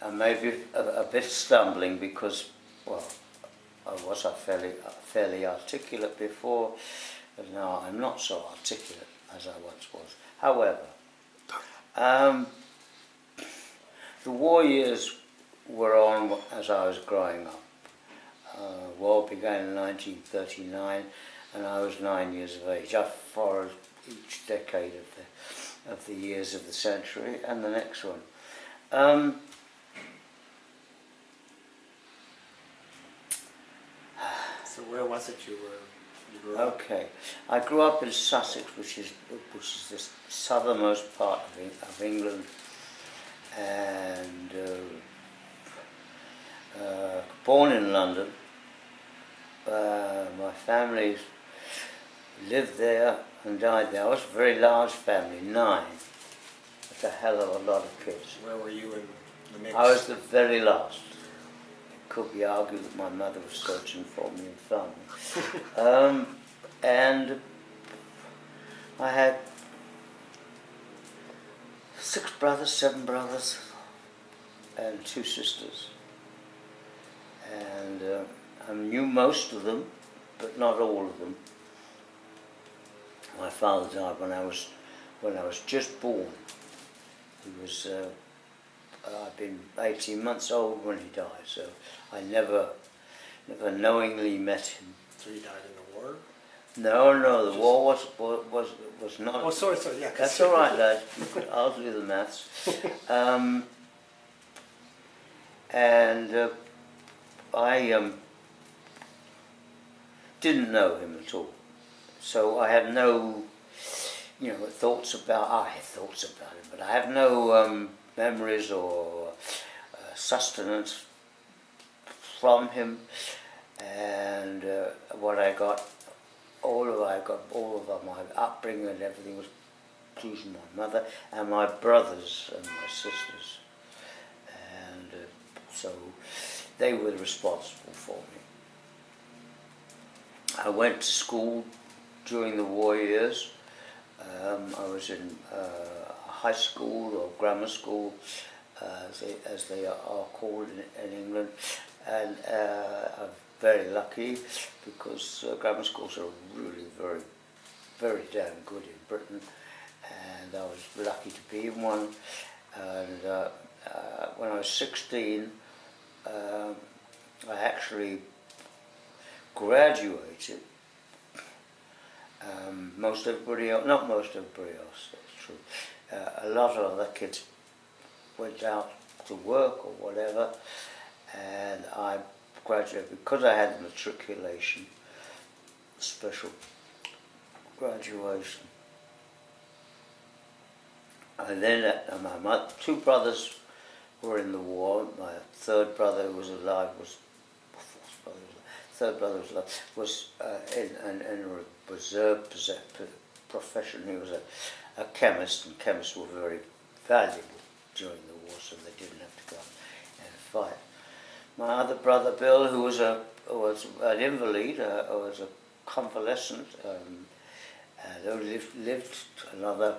I may be a bit stumbling because, well, I was fairly articulate before, but now I'm not so articulate as I once was. However, the war years were on as I was growing up. War began in 1939, and I was 9 years of age. I followed each decade of the years of the century and the next one. So where was it you grew up? Okay, I grew up in Sussex, which is the southernmost part of England, and born in London. My family lived there and died there. I was a very large family, 9. That's a hell of a lot of kids. Where were you in the mix? I was the very last. It could be argued that my mother was searching for me and found me. And I had 6 brothers, 7 brothers, and 2 sisters. And I knew most of them, but not all of them. My father died when I was just born. He was I'd been 18 months old when he died, so I never knowingly met him. So he died in the war? No, the war was not. Oh, sorry, yeah. That's all right, lad. I'll do the maths. I didn't know him at all, so I had no, thoughts about. I had thoughts about him, but I have no memories or sustenance from him. And what I got, all of my upbringing and everything was due to my mother and my brothers and my sisters, and so they were responsible for me. I went to school during the war years. I was in high school or grammar school, as they are called in England, and I'm very lucky because grammar schools are really very, very damn good in Britain, and I was lucky to be in one. And when I was 16, I actually graduated. Not most everybody else, that's true. A lot of other kids went out to work or whatever, and I graduated because I had the matriculation, special graduation. And then my 2 brothers were in the war. My 3rd brother who was alive was in a reserve profession. He was a chemist, and chemists were very valuable during the war, so they didn't have to go and fight. My other brother Bill, who was an invalid, was a convalescent, and lived another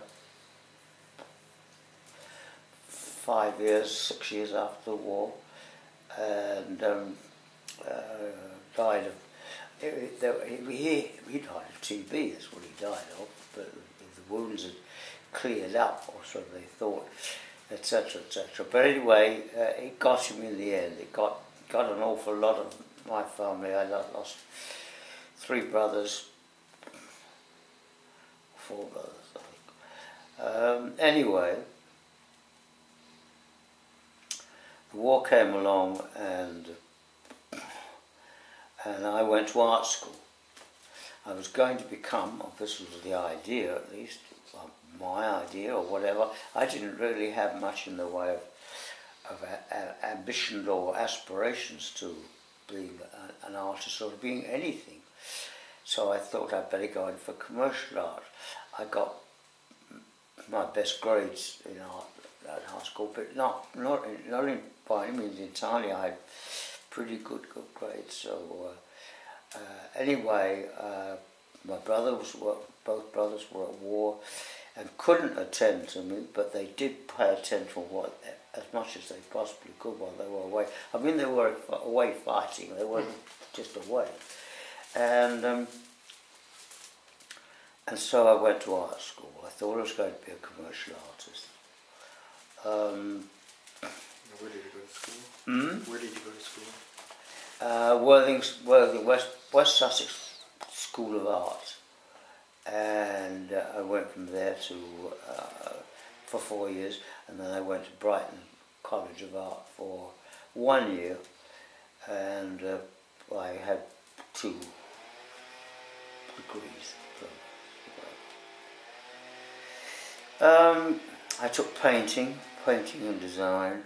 5 years, 6 years after the war, and died of. He died of TB. That's what he died of. But the wounds had cleared up, or so they thought, etc., etc. But anyway, it got him in the end. It got an awful lot of my family. I lost 3 brothers, 4 brothers, I think. Anyway, the war came along, and I went to art school. I was going to become, or this was the idea at least, my idea or whatever. I didn't really have much in the way of ambition or aspirations to being an artist or being anything. So I thought I'd better go in for commercial art. I got my best grades in art at high school, but not by any means entirely. I had pretty good grades. So anyway, both brothers were at war, and couldn't attend to me, but they did pay attention as much as they possibly could while they were away. I mean, they were away fighting, they weren't just away. And so I went to art school. I thought I was going to be a commercial artist. Where did you go to school? Where did you go to school? Worthing, West Sussex School of Art. And I went from there for 4 years, and then I went to Brighton College of Art for 1 year, and I had 2 degrees. I took painting and design,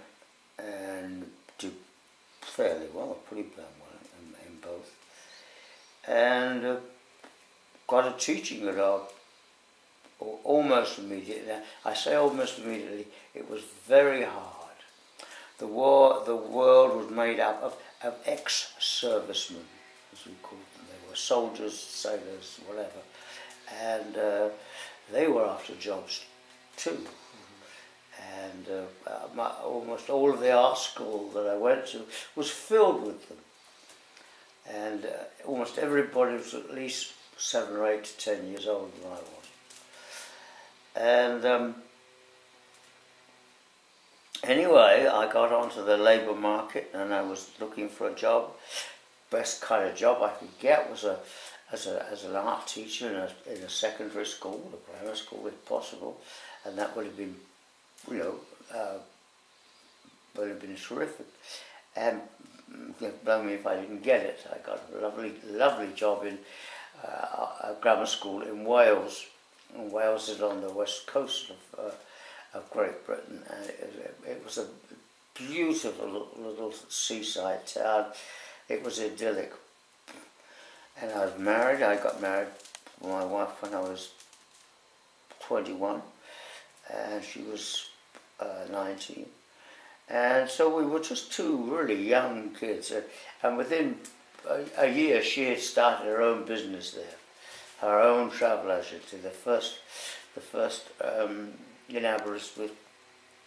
and did fairly well, pretty damn well in both, and got a teaching job almost immediately. Now, I say almost immediately, it was very hard. The world was made up of ex-servicemen, as we called them. They were soldiers, sailors, whatever, and they were after jobs too. And almost all of the art school that I went to was filled with them. And almost everybody was at least 7 or 8 to 10 years older than I was. And anyway, I got onto the labour market, and I was looking for a job. Best kind of job I could get was as an art teacher in a secondary school, a grammar school if possible, and that would have been, you know, would have been terrific. And blow me if I didn't get it. I got a lovely job in a grammar school in Wales. And Wales is on the west coast of Great Britain, and it was a beautiful little seaside town. It was idyllic. And I was married. I got married to my wife when I was 21, and she was 19. And so we were just 2 really young kids. And within a year, she had started her own business there, her own travel agency, the first in Aberystwyth,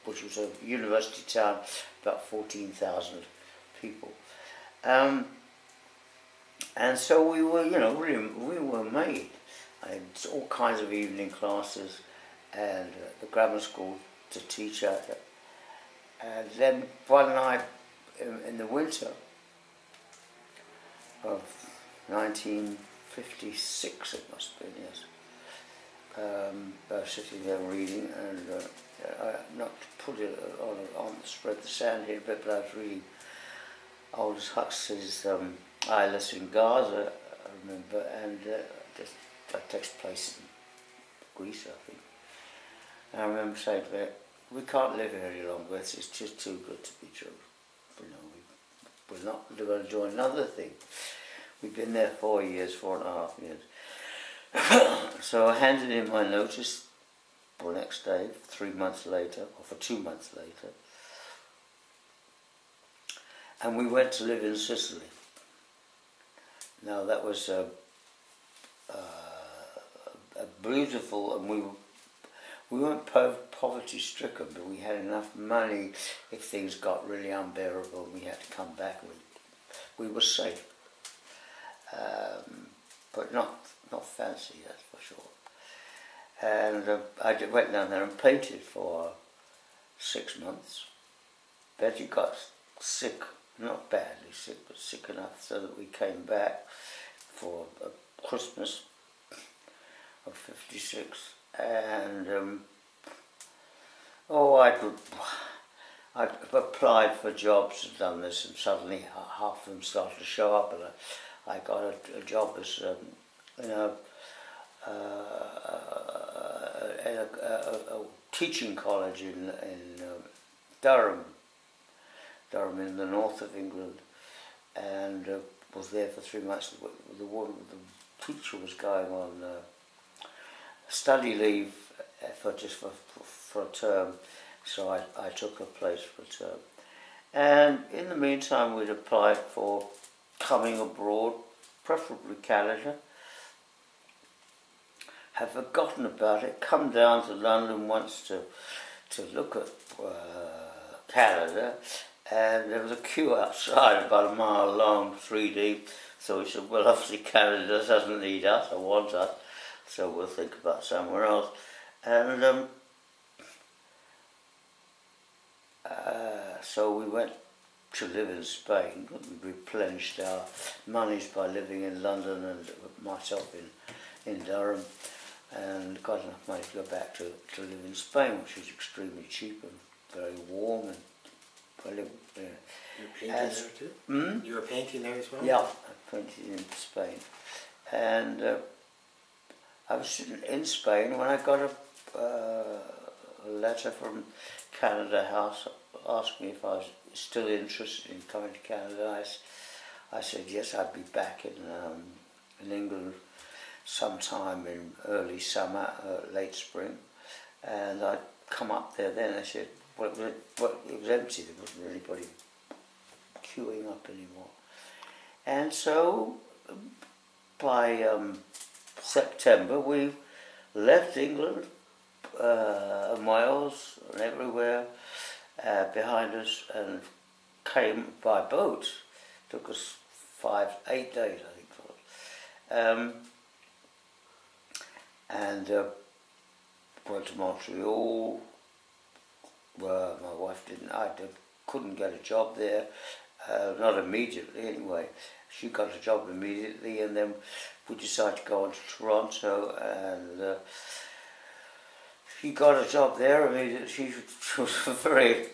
which was a university town, about 14,000 people. And so we were, you know, really, we were made. I had all kinds of evening classes and the grammar school to teach at. And then one night in the winter of 1956, it must have been, yes, I was sitting there reading, and not to put it on spread the sand here a bit, but I was reading Aldous Huxley's Eyeless in Gaza, I remember, and that takes place in Greece, I think. And I remember saying to her, we can't live here any longer, it's just too good to be true. You know, we're not going to do another thing. We've been there 4 years, 4.5 years. So I handed in my notice for the next day, 3 months later, or for 2 months later. And we went to live in Sicily. Now that was a beautiful, and we weren't poverty stricken, but we had enough money if things got really unbearable and we had to come back. We were safe, but not fancy, that's for sure. And I went down there and painted for 6 months. Betty got sick, not badly sick, but sick enough so that we came back for Christmas of '56, and I'd applied for jobs and done this, and suddenly half of them started to show up, and I got a job as in a teaching college in Durham in the north of England, and was there for 3 months. The teacher was going on study leave for a term, so I took her place for a term. And in the meantime, we'd applied for coming abroad, preferably Canada. have forgotten about it, come down to London once to look at Canada, and there was a queue outside about a mile long, 3 deep. So we said, well, obviously Canada doesn't need us or want us, so we'll think about somewhere else. And so we went to live in Spain. We replenished our monies by living in London and myself in Durham, and got enough money to go back to live in Spain, which is extremely cheap and very warm and brilliant. You were painting there too? You were painting there as well? Yeah, I painted in Spain. And I was sitting in Spain when I got a letter from Canada House asking me if I was still interested in coming to Canada. I said yes, I'd be back in England sometime in early summer, late spring, and I'd come up there then. I said, well, it was empty, there wasn't anybody queuing up anymore. And so by September we left England, Wales and everywhere behind us, and came by boat. Took us 8 days, I think it was. And went to Montreal, where my wife couldn't get a job there, not immediately anyway. She got a job immediately, and then we decided to go on to Toronto, and she got a job there immediately. She was a very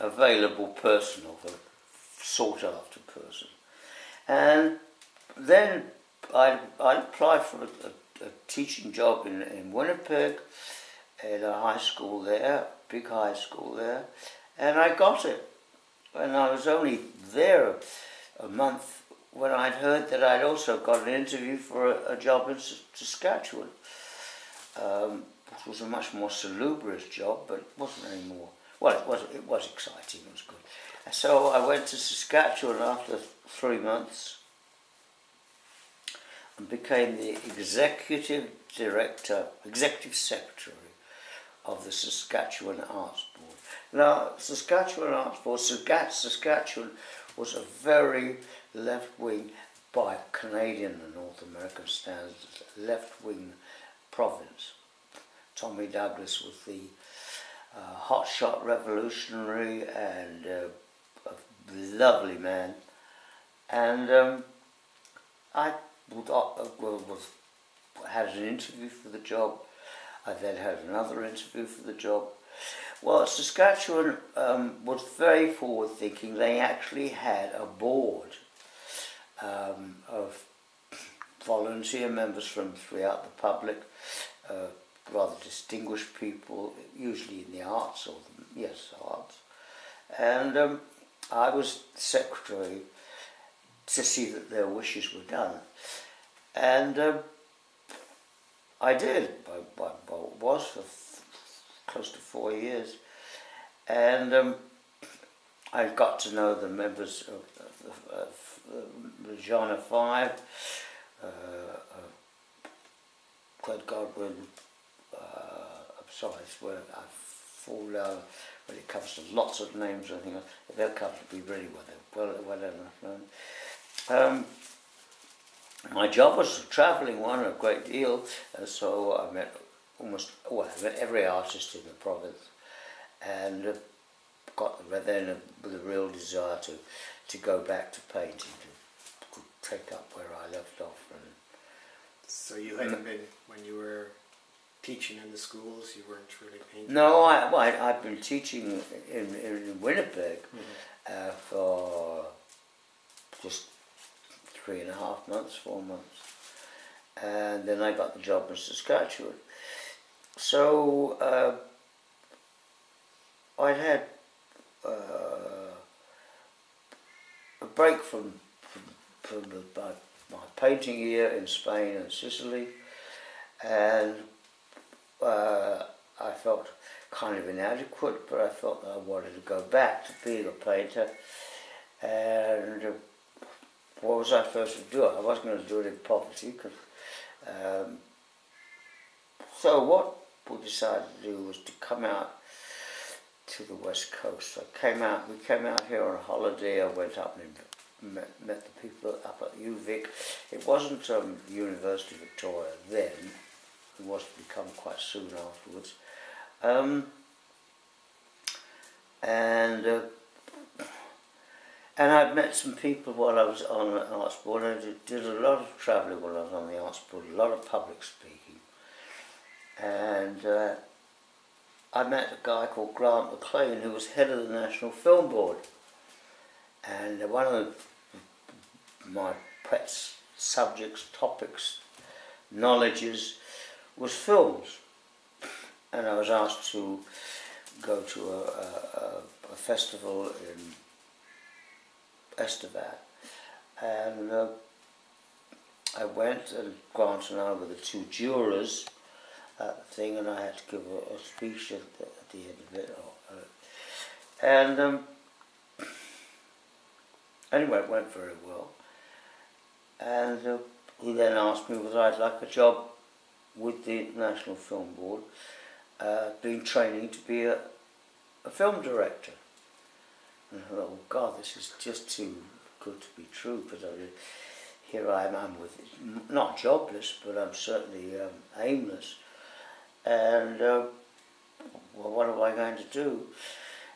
available person, or a sought-after person. And then I applied for a teaching job in Winnipeg, at a high school there, big high school there, and I got it. And I was only there a month when I'd heard that I'd also got an interview for a job in Saskatchewan, which was a much more salubrious job, but it wasn't any more. Well, it was exciting, it was good. And so I went to Saskatchewan after 3 months and became the executive secretary of the Saskatchewan Arts Board. Now, Saskatchewan Arts Board, Saskatchewan was a very left-wing, by Canadian and North American standards, left-wing province. Tommy Douglas was the hotshot revolutionary and a lovely man. And I had an interview for the job. I then had another interview for the job. Well, Saskatchewan was very forward-thinking. They actually had a board of volunteer members from throughout the public, rather distinguished people, usually in the arts, arts. And I was secretary to see that their wishes were done. And I did. I was for close to 4 years, and I got to know the members of the Genre 5, Craig Godwin. I'm sorry, I fall down when it comes to lots of names. I think they'll come to be really well enough. My job was a travelling one a great deal, so I met I met every artist in the province, and got then with a real desire to go back to painting, to take up where I left off. And so you hadn't been, when you were teaching in the schools, you weren't really painting? No, I've been teaching in Winnipeg for just 3.5 months, 4 months, and then I got the job in Saskatchewan. So I had a break from my painting year in Spain and Sicily, and I felt kind of inadequate, but I felt that I wanted to go back to being a painter. And what was I supposed to do? I wasn't going to do it in poverty, because So what we decided to do was to come out to the West Coast. We came out here on a holiday. I went up and met the people up at ExhibitVic. It wasn't University of Victoria then. It was to become quite soon afterwards. And I'd met some people while I was on the arts board. I did a lot of travelling while I was on the arts board, a lot of public speaking. And I met a guy called Grant McLean, who was head of the National Film Board. And one of my pet subjects, topics, knowledges was films. And I was asked to go to a festival in Estevan, and I went, and Grant and I were the two jurors at the thing, and I had to give a speech at the end of it. Anyway, it went very well. And he then asked me whether I'd like a job with the National Film Board, being training to be a film director. And I thought, oh God, this is just too good to be true, but here I am, I'm not jobless, but I'm certainly aimless. And well, what am I going to do?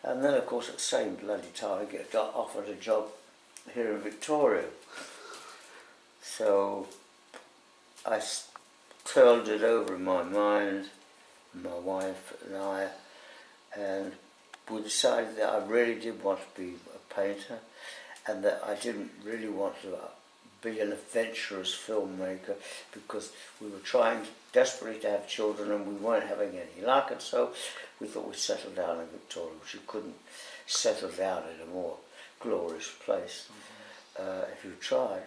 And then, of course, at the same bloody time, I got offered a job here in Victoria. So I turned it over in my mind, my wife and I, and we decided that I really did want to be a painter, and that I didn't really want to be an adventurous filmmaker, because we were trying desperately to have children and we weren't having any luck, and so we thought we'd settle down in Victoria, which you couldn't settle down in a more glorious place if you tried.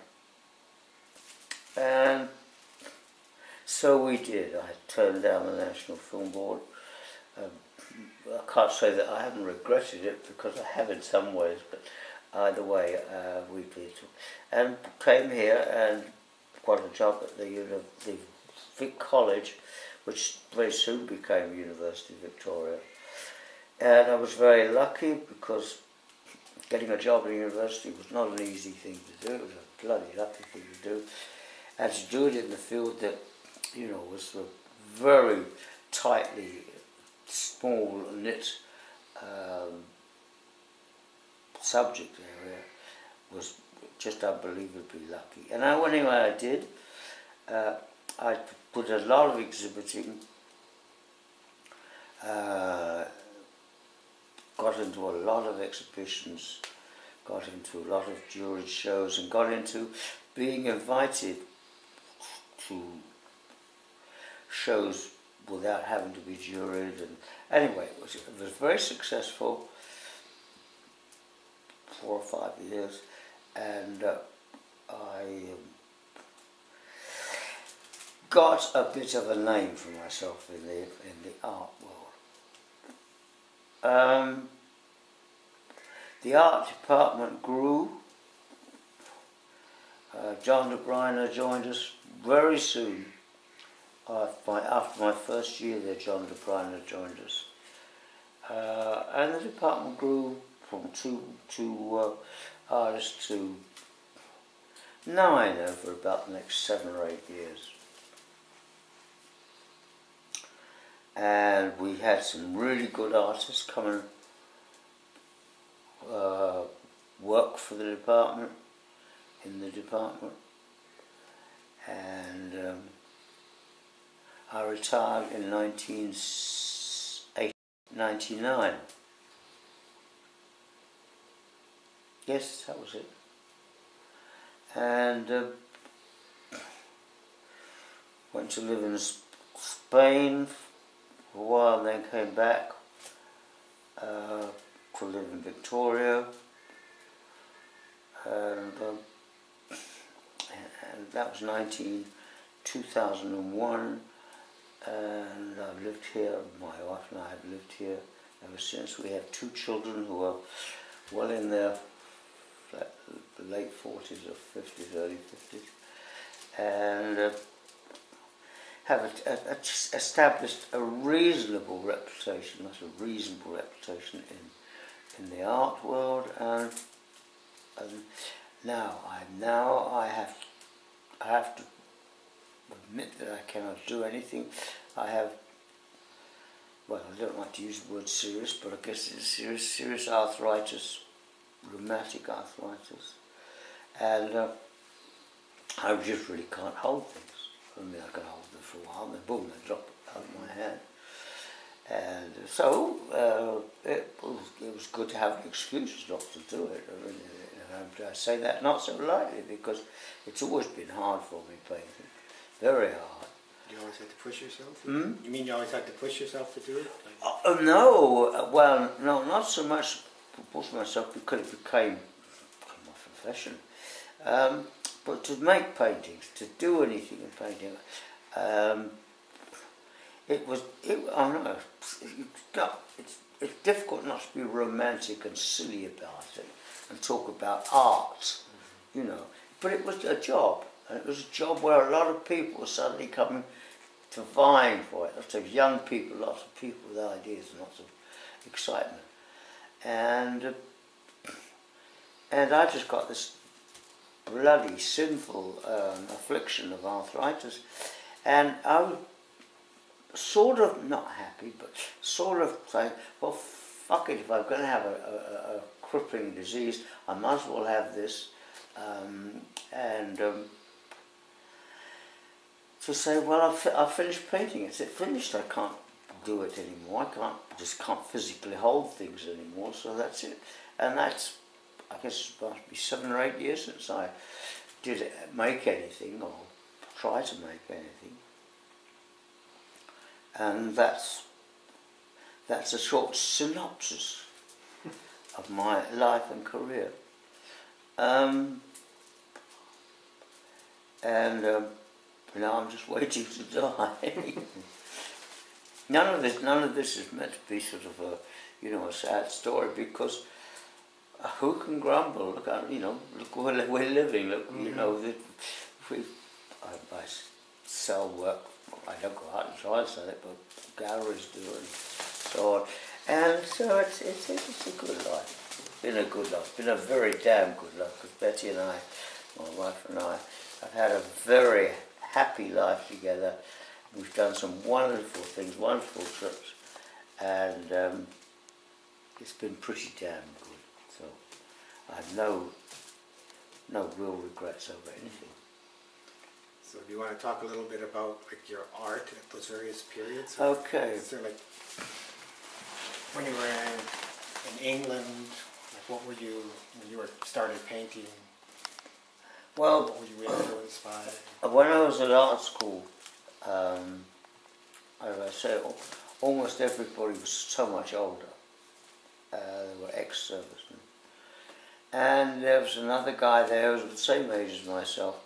And so we did. I turned down the National Film Board. I can't say that I haven't regretted it, because I have in some ways, but either way we did. And came here and got a job at the Vic College, which very soon became University of Victoria. And I was very lucky, because getting a job at a university was not an easy thing to do. It was a bloody lucky thing to do. And to do it in the field that, you know, was a very tightly small knit subject area was just unbelievably lucky. And anyway, I did. I put a lot of exhibiting, got into a lot of exhibitions, got into a lot of juried shows, and got into being invited to shows without having to be juried. And anyway, it was very successful, 4 or 5 years, and I got a bit of a name for myself in the art world. The art department grew. John de Bryner joined us very soon. After my first year there, John de Bryner joined us. And the department grew from two artists to 9 over about the next 7 or 8 years. And we had some really good artists come and work for the department, in the department. And I retired in 1999. Yes, that was it. And went to live in Spain for a while, then came back to live in Victoria, and that was 2001, and I've lived here, my wife and I have lived here ever since. We have 2 children who are well in their late 40s or 50s, early 50s, and established a reasonable reputation. That's a reasonable reputation in the art world, and now I have to admit that I cannot do anything. I have, well, I don't like to use the word serious, but I guess it's serious arthritis, rheumatic arthritis, and I just really can't hold things. I mean, I can hold them for a while, and then boom, they drop out of my hand. And so it was good to have an excuse not to do it. I mean, I say that not so lightly, because it's always been hard for me, painting. Very hard. You always had to push yourself? Hmm? You mean you always had to push yourself to do it? No, well, no, not so much to push myself, because it became my profession. But to make paintings, to do anything in painting, I don't know, it's difficult not to be romantic and silly about it and talk about art, you know. But it was a job, and it was a job where a lot of people were suddenly coming to vying for it. Lots of young people, lots of people with ideas and lots of excitement. And I just got this bloody sinful affliction of arthritis, and I was sort of not happy, but sort of saying, well, fuck it, if I'm going to have a crippling disease, I might as well have this, to say, well, I've finished painting. It's finished. I can't do it anymore. I just can't physically hold things anymore. So that's it, and that's, I guess, it must be 7 or 8 years since I did make anything or try to make anything. And that's a short synopsis of my life and career. Now I'm just waiting to die. None of this is meant to be sort of a, a sad story, because who can grumble? Look, look where we're living. Look, I sell work. I don't go out and try and sell it, but galleries do, and so on. And so it's a good life. It's been a good life. It's been a very damn good life, because Betty and I, my wife and I, have had a very happy life together. We've done some wonderful things, wonderful trips, and it's been pretty damn good. So I have no real regrets over anything. So do you want to talk a little bit about your art at those various periods? Okay. So when you were in England, what were you, when you started painting? Well, what were you influenced by? When I was at art school, as I say, almost everybody was so much older. They were ex-servicemen. And there was another guy there who was the same age as myself,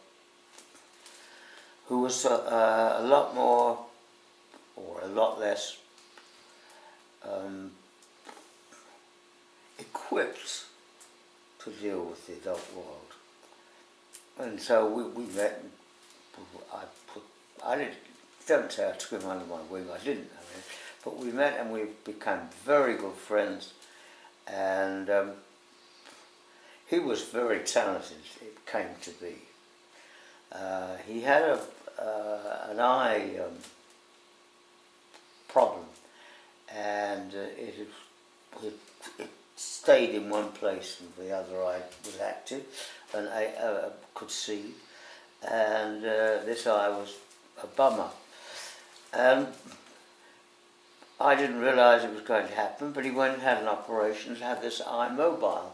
who was a lot more, or a lot less, equipped to deal with the adult world. And so we met, and don't say I took him under my wing, I didn't, but we met and we became very good friends, and he was very talented, it came to be. He had an eye problem, and it stayed in one place and the other eye was active, and I could see, and this eye was a bummer. And I didn't realise it was going to happen, but he went and had an operation to have this eye mobile.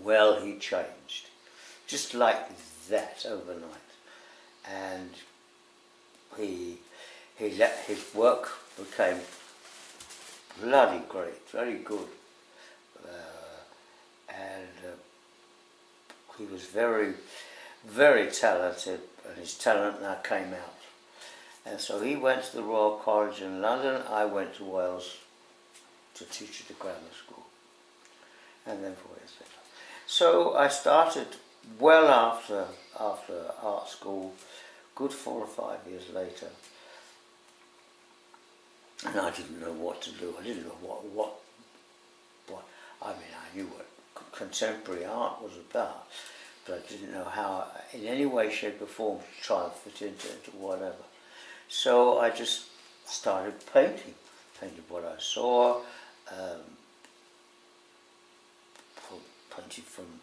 Well, he changed, just like that, overnight, and his work became bloody great, very good, and he was very, very talented, and his talent now came out. And so he went to the Royal College in London, I went to Wales to teach at the grammar school, and then 4 years later. So I started well after art school, good 4 or 5 years later, and I didn't know what to do. I didn't know what. I mean, I knew what contemporary art was about, but I didn't know how, in any way, shape, or form, to try and fit into whatever. So I just started painting. Painted what I saw. Painted from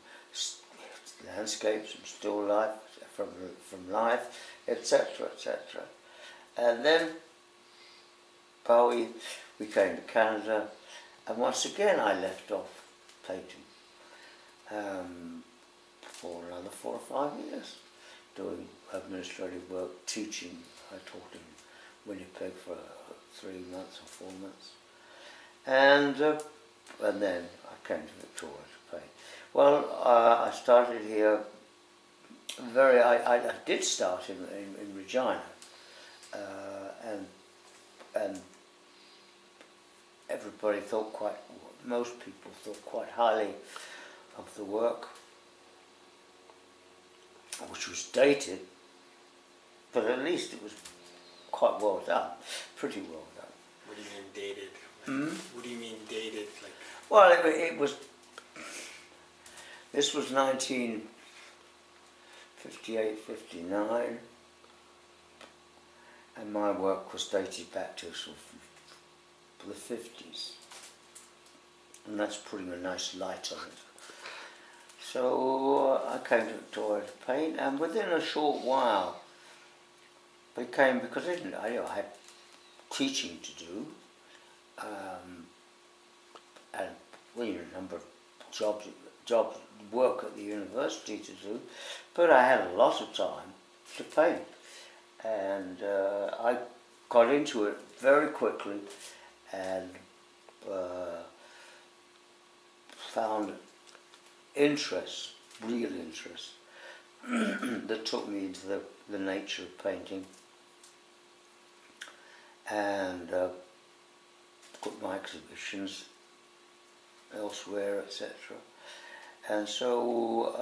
landscapes, from still life, from life, etc., etc. And then we came to Canada, and once again I left off painting for another 4 or 5 years, doing administrative work, teaching. I taught in Winnipeg for 3 months or 4 months, and then I came to Victoria to paint. Well, I started here. I did start in Regina, and everybody thought most people thought quite highly of the work, which was dated, but at least it was quite well done, pretty well done. What do you mean dated? What do you mean dated? Like, well, it was. This was 1958, 59, and my work was dated back to sort of the 50s, and that's putting a nice light on it. So I came to Victoria to paint, and within a short while, because I had teaching to do, and a number of jobs, work at the university to do, but I had a lot of time to paint, and I got into it very quickly, and found interest, real interest, that took me into the nature of painting, and got my exhibitions elsewhere, etc. And so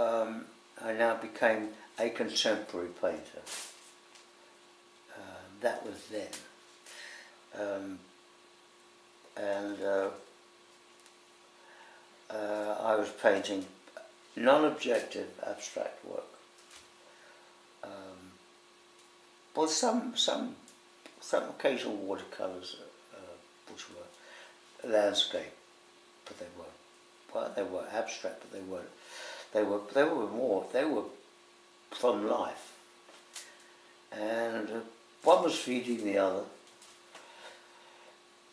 I now became a contemporary painter. That was then. I was painting non-objective abstract work. Well, some occasional watercolours, which were landscape, but they weren't. Well, they were abstract, but they weren't. They were from life, and one was feeding the other,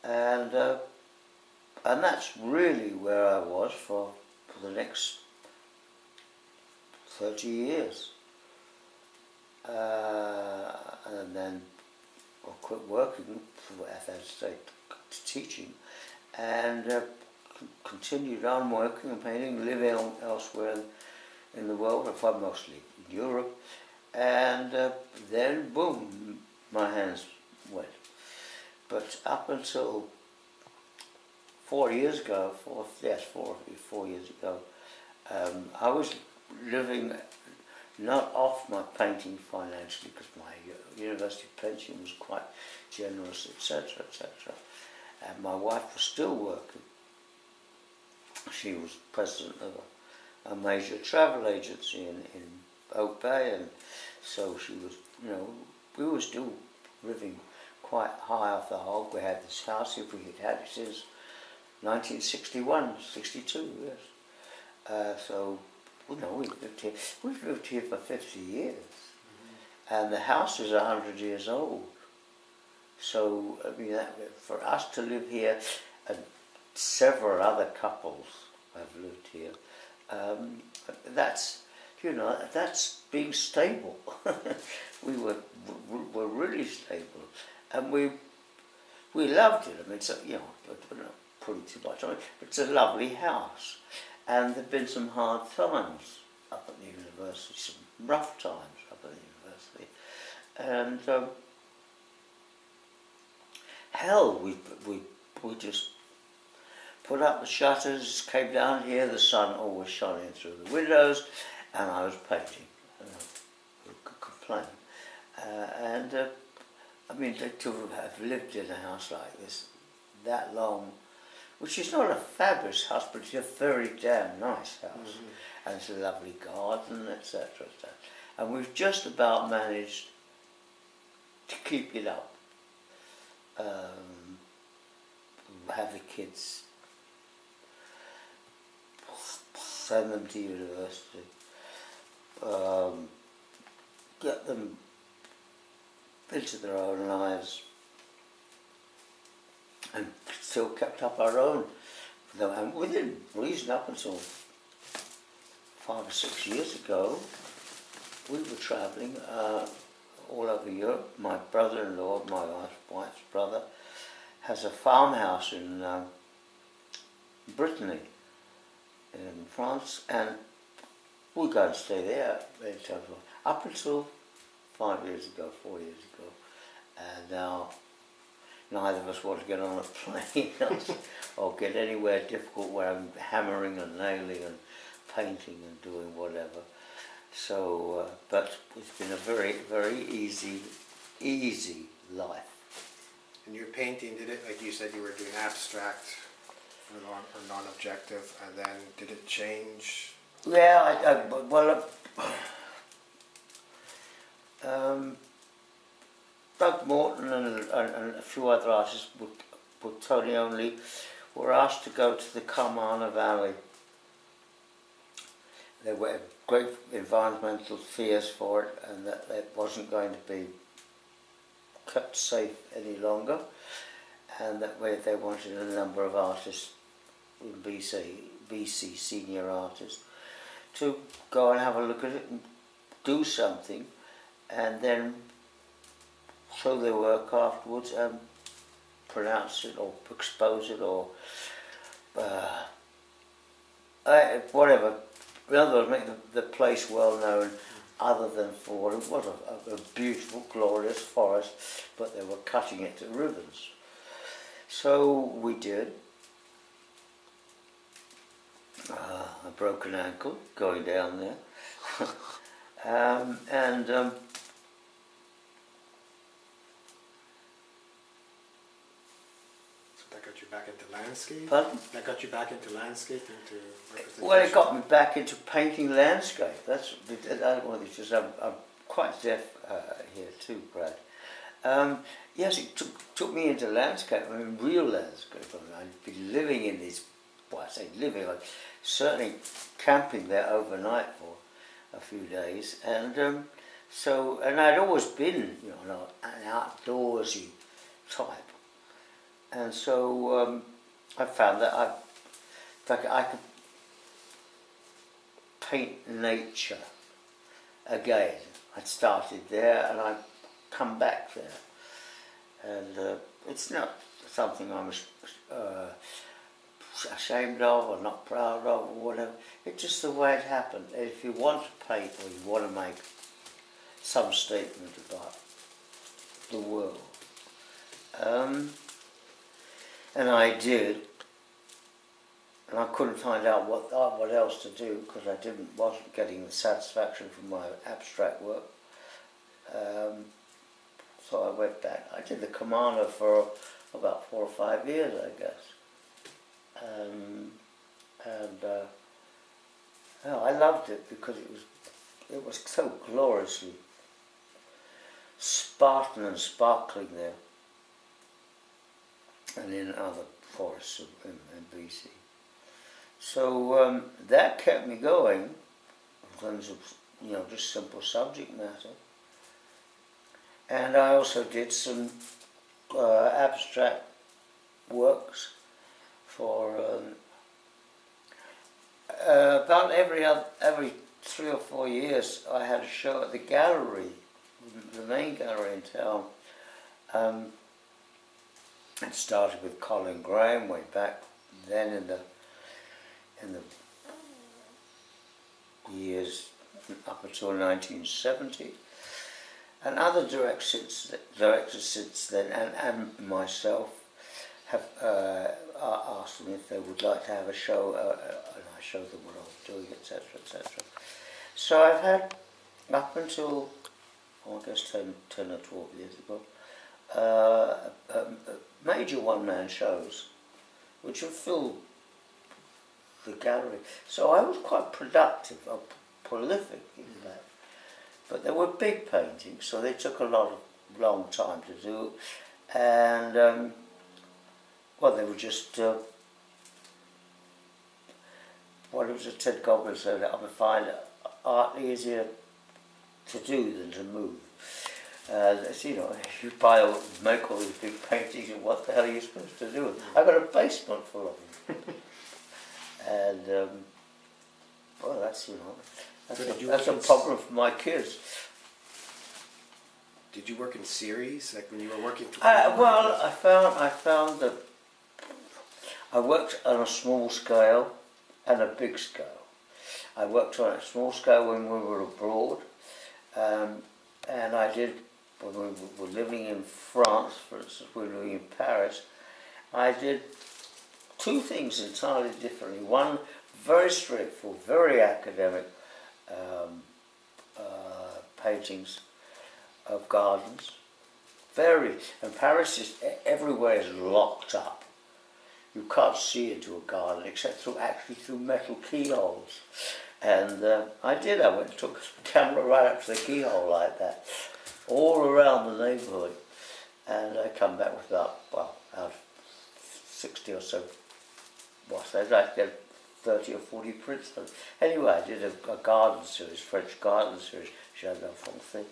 and that's really where I was for the next 30 years, and then I quit working for FS State teaching, and continued on working and painting, living elsewhere in the world, mostly in Europe, and then boom, my hands went. But up until 4 years ago, 4 years ago, I was living not off my painting financially, because my university pension was quite generous, etc., etc. And my wife was still working. She was president of a major travel agency in Oak Bay, and so she was, we were still living quite high off the hog. We had this house, if we had it since 1961, 62, yes. So, we've lived here for 50 years, and the house is 100 years old. So, I mean, for us to live here, and several other couples have lived here, that's being stable. we were really stable, and we loved it. I mean, we're not putting too much on it, but it's a lovely house. And there've been some hard times up at the university, some rough times up at the university, and hell, we just put up the shutters, came down here, the sun always shining through the windows, and I was painting. Who could complain? I mean, to have lived in a house like this that long, which is not a fabulous house, but it's a very damn nice house, and it's a lovely garden, etc., etc. And we've just about managed to keep it up. Have the kids, send them to university, get them into their own lives, and still kept up our own. And within reason, up until 5 or 6 years ago, we were travelling all over Europe. My brother-in-law, my wife's brother, has a farmhouse in Brittany, in France, and we go and stay there up until 4 years ago, and now neither of us want to get on a plane or get anywhere difficult where I'm hammering and nailing and painting and doing whatever. So, but it's been a very, very easy life. And your painting, did it, like you said, you were doing abstract or non-objective, and then did it change? Yeah, Doug Morton and a few other artists, but Tony only, were asked to go to the Carmana Valley. There were great environmental fears for it, and that it wasn't going to be kept safe any longer, and that they wanted a number of artists in BC, senior artists, to go and have a look at it and do something, and then show their work afterwards and pronounce it or expose it or whatever. In other words, make the place well known, other than for what it was a beautiful, glorious forest, but they were cutting it to ribbons. So we did. A broken ankle going down there, That got you back into landscape? Pardon? That got you back into landscape, into representation? Well, it got me back into painting landscape. That's I'm quite deaf here too, Brad. Yes, it took me into landscape. I mean, real landscape. I mean, I'd been living in this. Well, I say living. I certainly camping there overnight for a few days, and and I'd always been, an outdoorsy type. And so I found that I could paint nature again. I'd started there and I'd come back there. And it's not something I'm ashamed of or not proud of or whatever. It's just the way it happened. And if you want to paint or you want to make some statement about the world, and I did, and I couldn't find out what else to do because I wasn't getting the satisfaction from my abstract work. So I went back. I did the Camano for about 4 or 5 years, I guess. I loved it because it was so gloriously Spartan and sparkling there, and in other forests in BC. So that kept me going in terms of just simple subject matter. And I also did some abstract works for about every 3 or 4 years. I had a show at the gallery, the main gallery in town. It started with Colin Graham, way back then in the years up until 1970, and other directors since then, and myself have asked them if they would like to have a show, and I showed them what I was doing, etc., etc. So I've had, up until, I guess 10 or 12 years ago, major one-man shows, which have filled the gallery. So I was quite productive, prolific in that. But they were big paintings, so they took a long time to do. And, well, they were just, what it was a Ted Goblin said, I would find art easier to do than to move. You know, you make all these big paintings, and what the hell are you supposed to do? I've got a basement full of them. And, well, that's, you know, that's a problem for my kids. Did you work in series, like when you were working? Well, I found that I worked on a small scale and a big scale. I worked on a small scale when we were abroad, and I did, when we were living in France, for instance, we were living in Paris, I did two things entirely differently. One, very straightforward, very academic paintings of gardens. And Paris is, everywhere is locked up. You can't see into a garden except through metal keyholes. And I went and took the camera right up to the keyhole like that, all around the neighbourhood. And I come back with about 60 or so, I did 30 or 40 prints. Anyway, I did a garden series, French garden series, Jardin Français.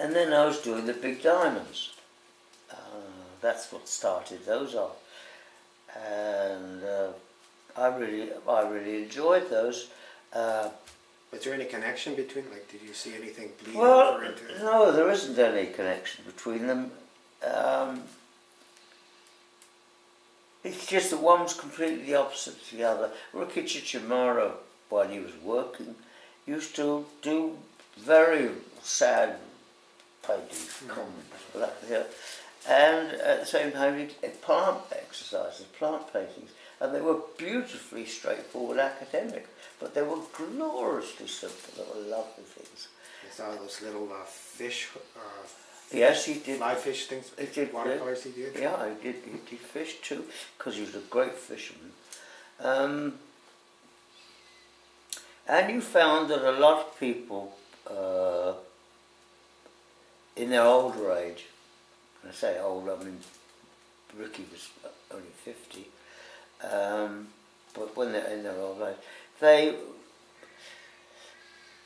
And then I was doing the big diamonds. That's what started those off. And I really enjoyed those. Was there any connection between, like, did you see anything bleed well, over into it? No, there isn't any connection between them. It's just that one was completely the opposite to the other. Ricky Cicciamaro, when he was working, used to do very sad paintings, and at the same time he did plant exercises, plant paintings, and they were beautifully straightforward academic, but they were gloriously simple. They were lovely things. I saw those little fish. Yes, he did. Fly fish things. He did watercolors. He did. Yeah, he did fish too, because he was a great fisherman. And you found that a lot of people in their older age, when I say old, I mean Ricky was only 50, but when they're in their old age, they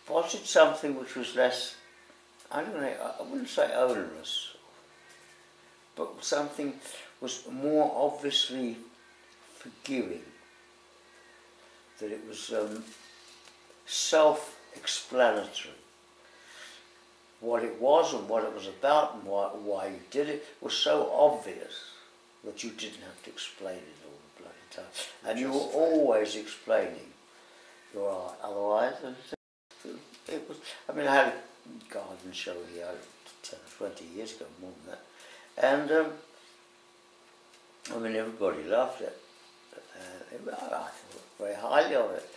wanted something which was less, I wouldn't say onerous, but something was more obviously forgiving, that it was self-explanatory. What it was and what it was about and why you did it was so obvious that you didn't have to explain it all the bloody time. And you were always explaining your art. Otherwise, it was. I mean, I had a garden show here 10 or 20 years ago, more than that, and I mean, everybody loved it. I thought very highly of it.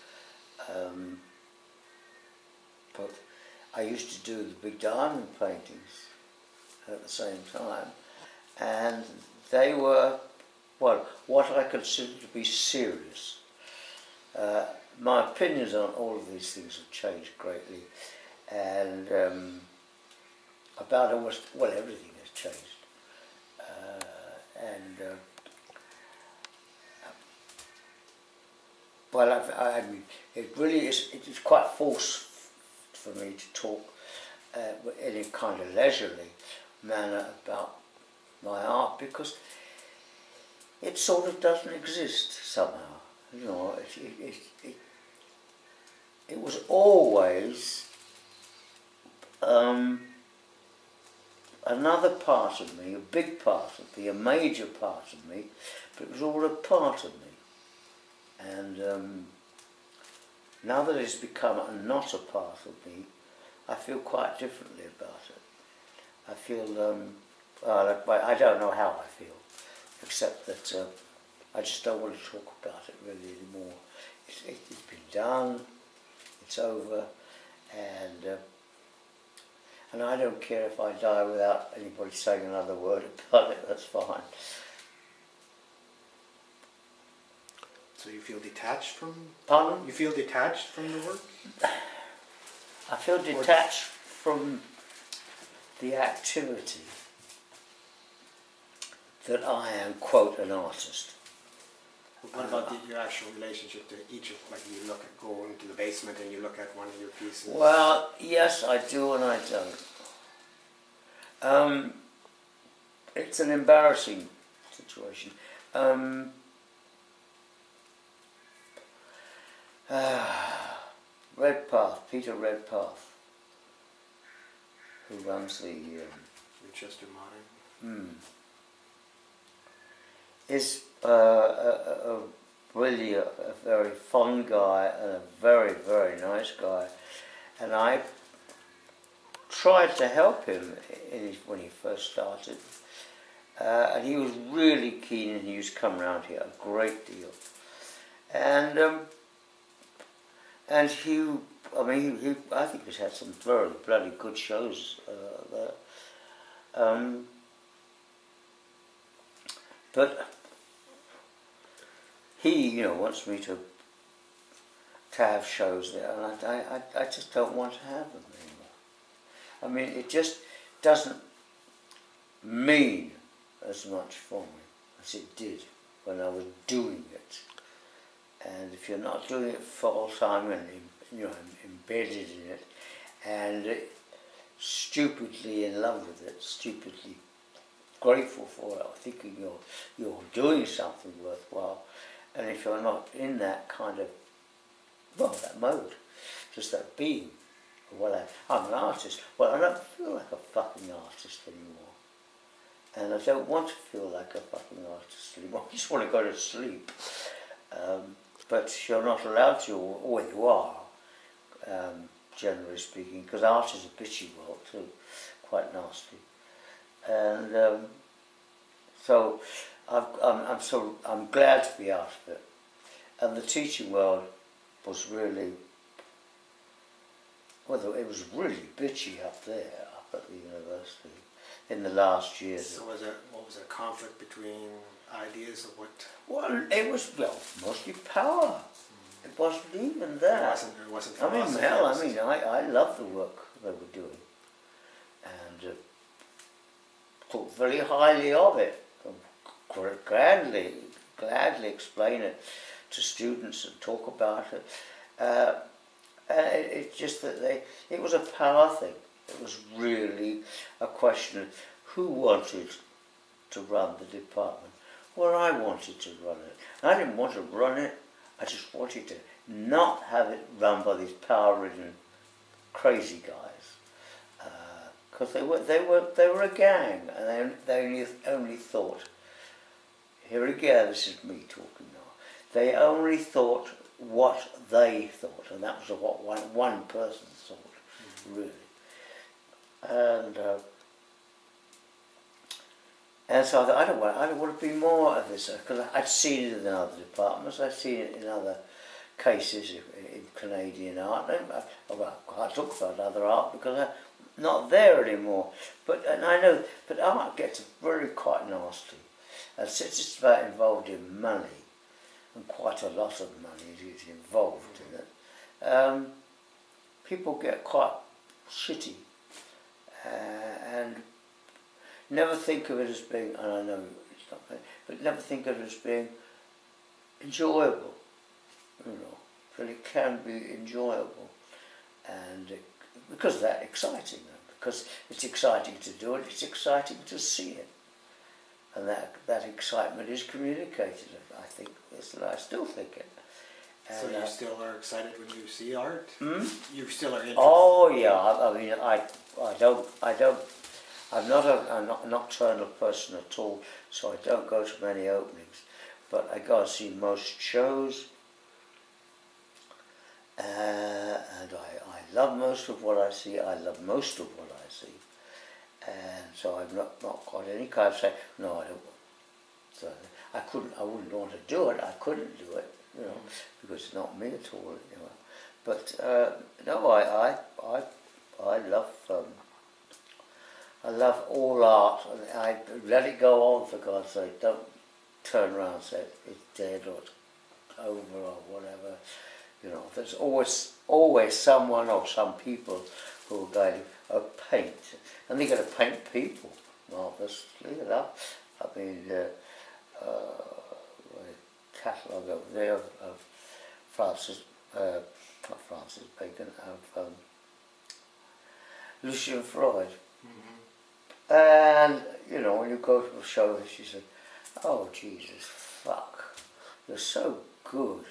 But I used to do the big diamond paintings at the same time, and they were, well, what I consider to be serious. My opinions on all of these things have changed greatly, and about almost, well, everything has changed. Well, I mean, it really is, it is quite forced for me to talk in a kind of leisurely manner about my art, because it sort of doesn't exist somehow. You know, it was always another part of me, a big part of me, a major part of me, but it was all a part of me. And now that it's become not a part of me, I feel quite differently about it. I feel, I don't know how I feel, except that I just don't want to talk about it really anymore. It's been done, it's over, and I don't care if I die without anybody saying another word about it, that's fine. So you feel detached from... Pardon? You feel detached from the work? I feel detached from the activity that I am, quote, an artist. What about your actual relationship to each of, like you go into the basement and you look at one of your pieces? Well, yes, I do and I don't. It's an embarrassing situation. Redpath, Peter Redpath, who runs the Winchester Modern. Is really a very fun guy and a very, very nice guy. And I tried to help him when he first started. And he was really keen, and he used to come around here a great deal. And he, I mean, I think he's had some very bloody good shows there. But he, wants me to have shows there, and I just don't want to have them anymore. I mean, it just doesn't mean as much for me as it did when I was doing it. And if you're not doing it full time and embedded in it, and stupidly in love with it, stupidly grateful for it, thinking you're doing something worthwhile, and if you're not in that kind of, that mode, just that being, I'm an artist, I don't feel like a fucking artist anymore, and I don't want to feel like a fucking artist anymore. I just want to go to sleep, but you're not allowed to, or you are, generally speaking, because art is a bitchy world too, quite nasty. And so I'm glad to be out of it. And the teaching world was really, it was really bitchy up there, up at the university, in the last years. So what was a conflict between ideas of what? Well, it was, mostly power. It wasn't even that. It wasn't I love the work they were doing. And thought very highly of it. Gladly explain it to students and talk about it. It's just that it was a power thing. It was really a question of who wanted to run the department. Well, I wanted to run it. I didn't want to run it. I just wanted to not have it run by these power-ridden, crazy guys. Because they were a gang, and they only thought. Here again, this is me talking now. They only thought what they thought, and that was what one person thought, really. And so I thought, I don't want to be more of this, because I'd seen it in other departments, I'd seen it in other cases in Canadian art. I talk about other art because I'm not there anymore. But art gets very quite nasty. And since it's involved in money, and quite a lot of money is involved in it, people get quite shitty and never think of it as being, and I know it's not, but never think of it as being enjoyable, that it can be enjoyable, and because that's exciting, because it's exciting to do it, it's exciting to see it, and that excitement is communicated, I think, I still think it. And so you still are excited when you see art? You still are interested? Oh yeah, I'm not a nocturnal person at all, so I don't go to many openings, but I go and see most shows, and I love most of what I see. And so I've not got any kind of say, no, I don't want. So I wouldn't want to do it. I couldn't do it, you know, because it's not me at all, you know. But no, I love all art. I let it go on, for God's sake. Don't turn around and say it's dead or it's over or whatever. You know, there's always someone or some people who are going to paint, and they're going to paint people marvelously enough. I mean, a catalogue over there of not Francis Bacon, of Lucian Freud. And, you know, when you go to a show, she said, "Oh, Jesus, fuck, you're so good.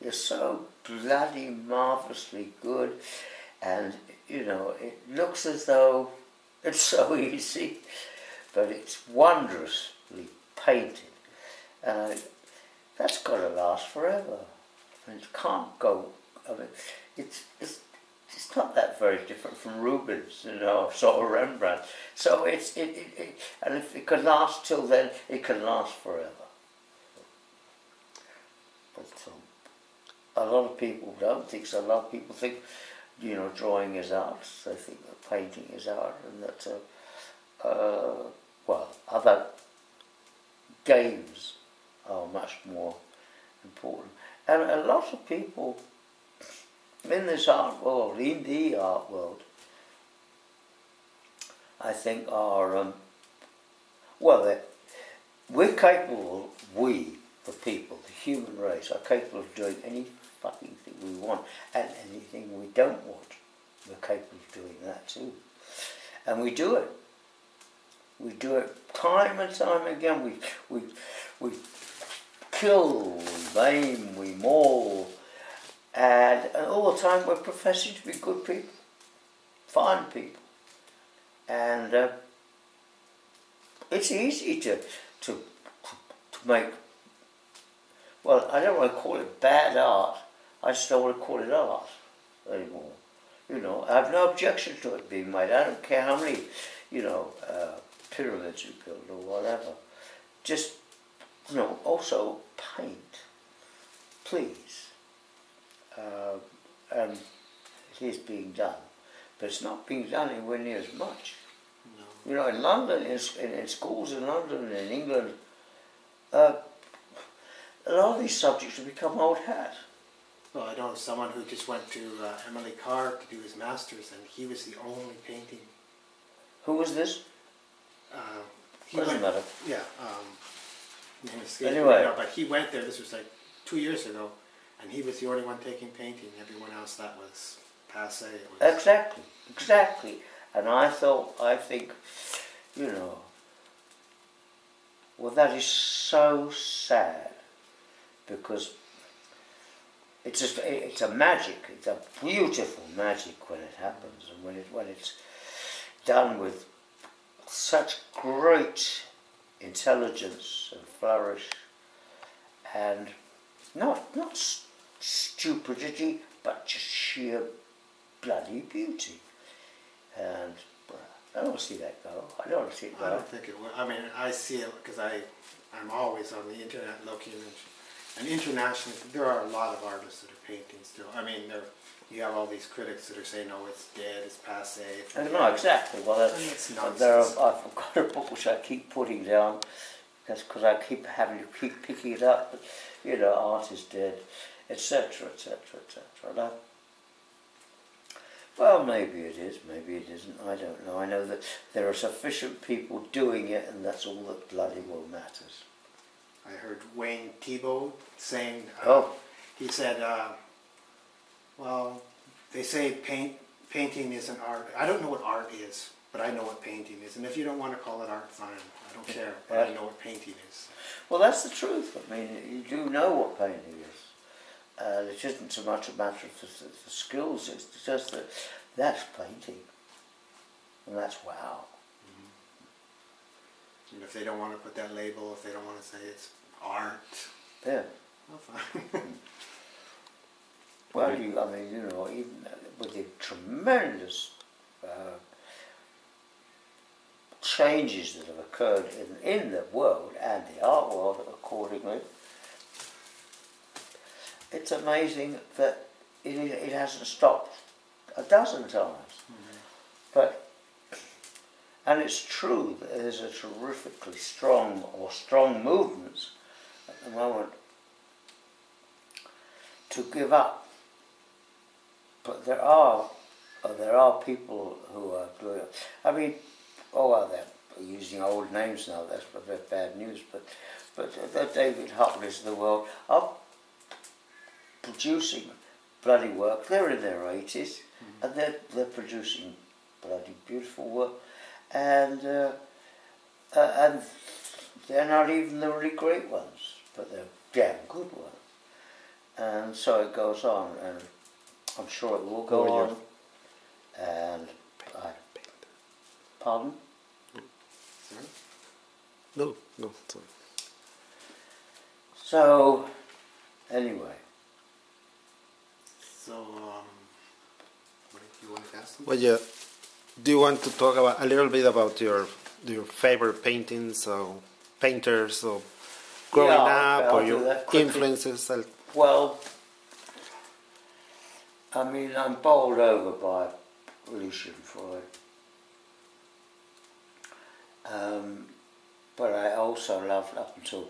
You're so bloody marvellously good." And, you know, it looks as though it's so easy, but it's wondrously painted. And that's got to last forever. I mean, it can't go, I mean, it's not that very different from Rubens, you know, sort of Rembrandt. So and if it can last till then, it can last forever. But a lot of people don't think so. A lot of people think, you know, drawing is art. They think that painting is art, and that well, other games are much more important. And a lot of people in this art world, in the art world, I think are, well, we're capable, the people, the human race, are capable of doing any fucking thing we want and anything we don't want. We're capable of doing that too. And we do it. We do it time and time again. We kill, we maim, we maul, and all the time we're professing to be good people, fine people. And it's easy to make, well, I don't want to call it bad art, I just don't want to call it art anymore. You know, I have no objection to it being made. I don't care how many, you know, pyramids you build or whatever. Just, you know, also paint, please. And it is being done, but it's not being done anywhere near as much. No. You know, in London, in schools in London and in England, a lot of these subjects have become old hat. Well, I know someone who just went to Emily Carr to do his master's, and he was the only painting. Who was this? Doesn't matter. Yeah. Anyway. Now, but he went there, this was like 2 years ago, and he was the only one taking painting. Everyone else, that was passé. Exactly. And I think, you know, well, that is so sad, because it's a magic. It's a beautiful magic when it happens, and when it's done with such great intelligence and flourish, and not stupidity, but just sheer bloody beauty. And I don't see that go. I don't see it go. I don't think it will. I mean, I see it because I'm always on the internet looking, and internationally there are a lot of artists that are painting still. I mean, you have all these critics that are saying, "No, it's dead, it's passé." I don't know exactly. Well, it's nonsense. I've got a book which I keep putting down, because I keep having to keep picking it up. But, you know, art is dead, etc., etc., etc. Well, maybe it is, maybe it isn't. I don't know. I know that there are sufficient people doing it, and that's all that bloody well matters. I heard Wayne Thiebaud saying. He said. Well, they say painting isn't art. I don't know what art is, but I know what painting is. And if you don't want to call it art, fine. I don't care. But I know what painting is. Well, that's the truth. I mean, you do know what painting is. It isn't so much a matter of the skills. It's just that that's painting. And that's wow. Mm-hmm. And if they don't want to put that label, if they don't want to say it's art. Yeah. Well, fine. Well, I mean, you know, even with the tremendous changes that have occurred in the world and the art world accordingly, it's amazing that it hasn't stopped a dozen times. And it's true that there's a terrifically strong movements at the moment to give up. But there are people who are doing it. I mean, they're using old names now. That's bad news. But the David Hockley's of the world are producing bloody work. They're in their 80s, and they're producing bloody beautiful work, and they're not even the really great ones, but they're damn good ones. And so it goes on, and I'm sure it will go on. And pardon? Sorry? No, sorry. So, anyway. So, what did you want to ask them? Well, yeah. Do you want to talk about a little bit about your favorite paintings or painters or growing up or your influences? Well, I mean, I'm bowled over by Lucian Freud. But I also loved, up until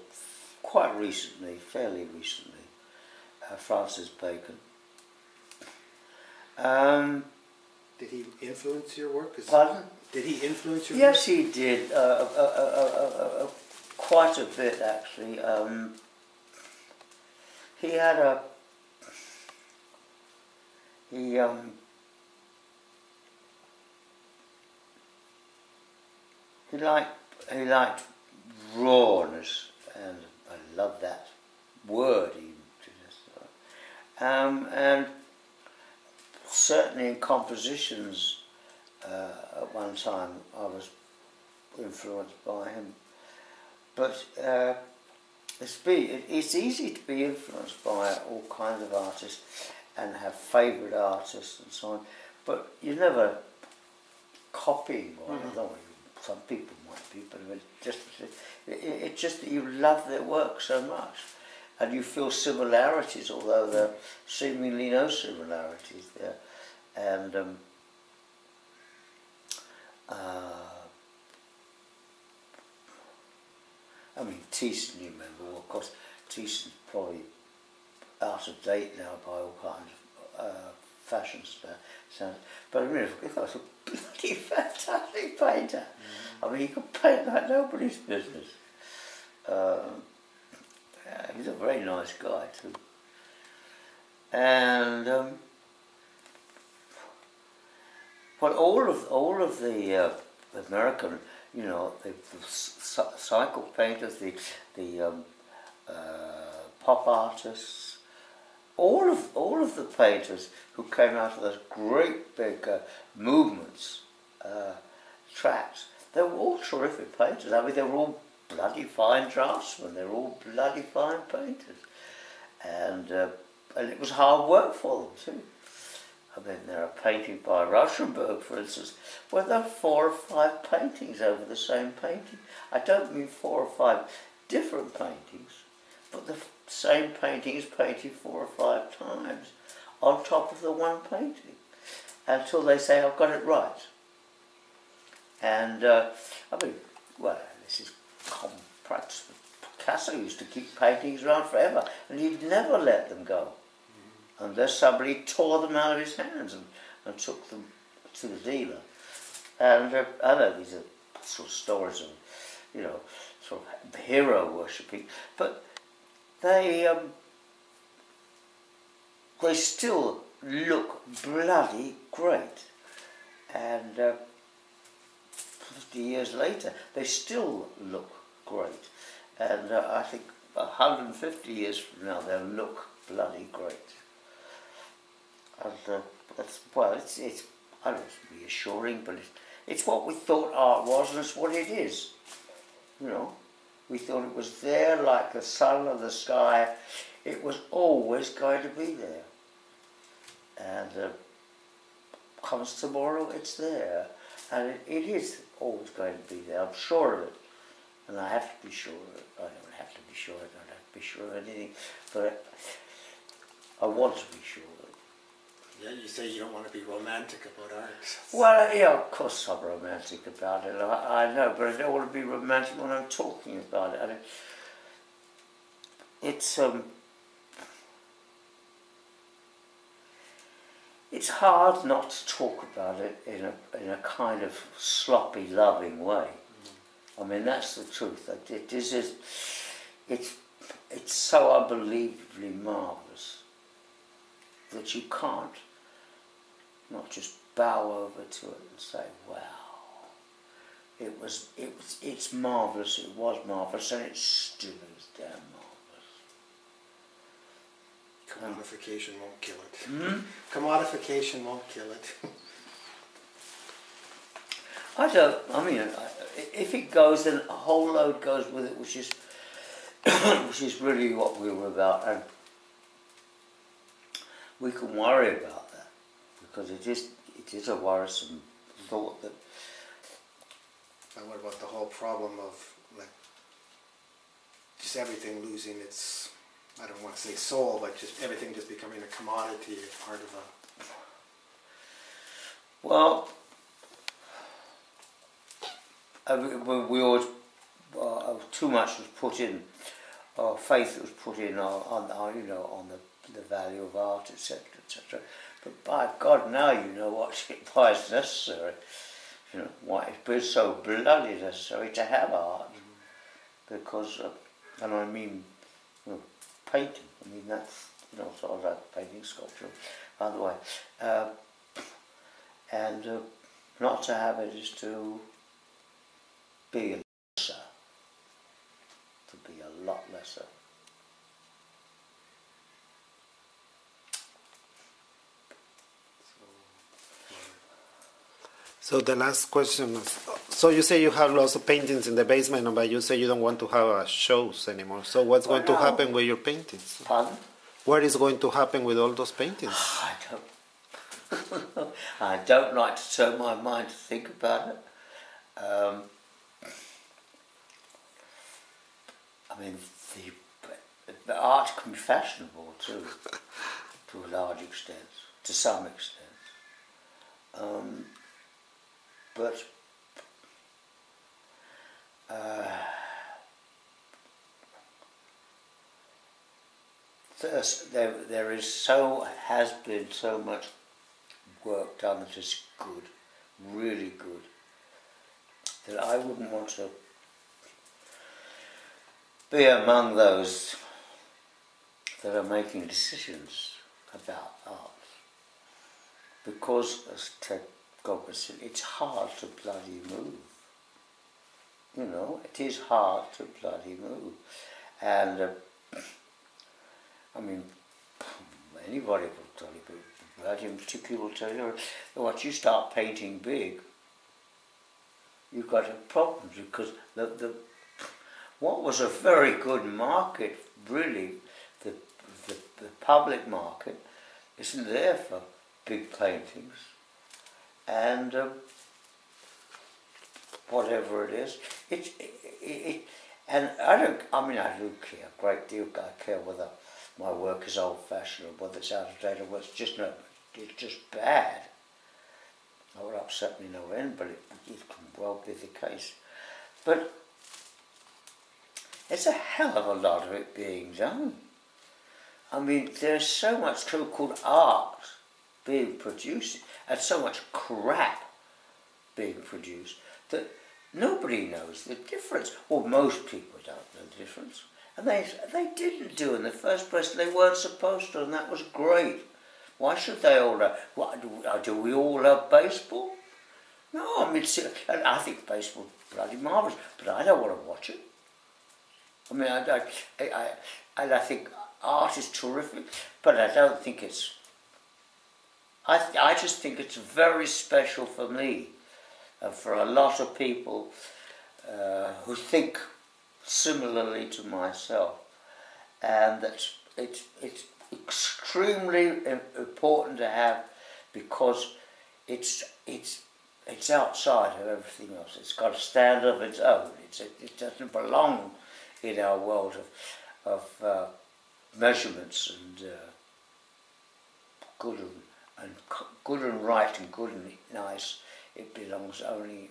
quite recently, fairly recently, Francis Bacon. Did he influence your work? Pardon? Did he influence your work? Yes, he did. Quite a bit, actually. He had a... He liked rawness, and I love that word even. And certainly in compositions, at one time I was influenced by him. But it's easy to be influenced by all kinds of artists and have favourite artists and so on, but you're never copying one of them. Some people might be, but it's just that you love their work so much, and you feel similarities, although there are seemingly no similarities there. And I mean, Thyssen, you remember, well, of course, Thyssen's probably out of date now by all kinds of fashion stuff. But I mean, he was a bloody fantastic painter. I mean, he could paint like nobody's business. He's a very nice guy too. And well, all of the American, you know, the cycle painters, the pop artists, all of the painters who came out of those great big movements, tracks, they were all terrific painters. I mean, they were all bloody fine draftsmen. They were all bloody fine painters, and it was hard work for them too. I mean, there are paintings by Rauschenberg, for instance, where there are 4 or 5 paintings over the same painting. I don't mean 4 or 5 different paintings, but the same painting is painted 4 or 5 times on top of the one painting, until they say, I've got it right. And, I mean, well, this is common practice. Picasso used to keep paintings around forever, and he'd never let them go, unless somebody tore them out of his hands and took them to the dealer. And I know these are sort of stories of, you know, sort of hero worshipping, but they still look bloody great. And 50 years later, they still look great. And I think 150 years from now, they'll look bloody great. And that's, well, it's I don't know, it's reassuring, but it's what we thought art was, and it's what it is. You know, we thought it was there like the sun or the sky. It was always going to be there. And comes tomorrow, it's there. And it is always going to be there. I'm sure of it. And I have to be sure of it. I don't have to be sure of it. I don't have to be sure of anything. But I want to be sure of it. Yeah, you say you don't want to be romantic about art. Well, yeah, of course I'm romantic about it. I know, but I don't want to be romantic when I'm talking about it. It's hard not to talk about it in a kind of sloppy, loving way. I mean, that's the truth. It's so unbelievably marvellous that you can't not just bow over to it and say, wow, it's marvellous, it was marvellous, and it still is damn marvellous. Commodification won't kill it. Commodification won't kill it. If it goes, then a whole load goes with it, which is really what we were about, and we can worry about that, because it is a worrisome thought that. And what about the whole problem of, like, just everything losing its, I don't want to say soul, but just everything just becoming a commodity, a part of a... Well, we always, too much was put in, faith was put in on the value of art, etc., etc. But by God, now you know why it's necessary. You know why it's been so bloody necessary to have art, because, and I mean, painting. I mean that's sort of like painting, sculpture, by the way, and not to have it is to be lesser, to be a lot lesser. So the last question is, so you say you have lots of paintings in the basement, but you say you don't want to have shows anymore. So what's going to happen with your paintings? Pardon? What is going to happen with all those paintings? I don't like to turn my mind to think about it. I mean, the art can be fashionable too, to a large extent, to some extent. But there has been so much work done that is good, really good, that I wouldn't want to be among those that are making decisions about art. Because, as Ted Gogger said, it's hard to bloody move. You know, it is hard to bloody move. And, I mean, anybody will tell you, but bloody in particular will tell you, once you start painting big, you've got problems, because what was a very good market, really, the public market, isn't there for big paintings. And whatever it is, and I do care a great deal. I care whether my work is old-fashioned or whether it's out of date or whether it's just bad. That would upset me no end, but it can well be the case. But there's a hell of a lot of it being done. I mean, there's so much so-called art being produced, and so much crap being produced, that nobody knows the difference, or most people don't know the difference. And they didn't do in the first place. They weren't supposed to, and that was great. Why should they all know? Do we all love baseball? No, I mean, I think baseball's bloody marvellous, but I don't want to watch it. I mean, I think art is terrific, but I don't think it's... I just think it's very special for me, and for a lot of people who think similarly to myself, and that it's extremely important to have, because it's it's outside of everything else. It's got a stand of its own. It doesn't belong in our world of measurements and good and right and good and nice. It belongs only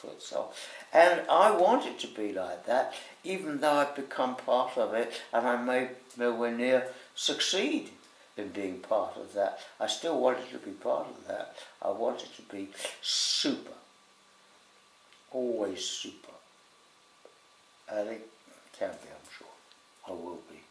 to itself. And I want it to be like that, even though I've become part of it, and I may nowhere near succeed in being part of that. I still want it to be part of that. I want it to be super. Always super. And it can be, I'm sure. I will be.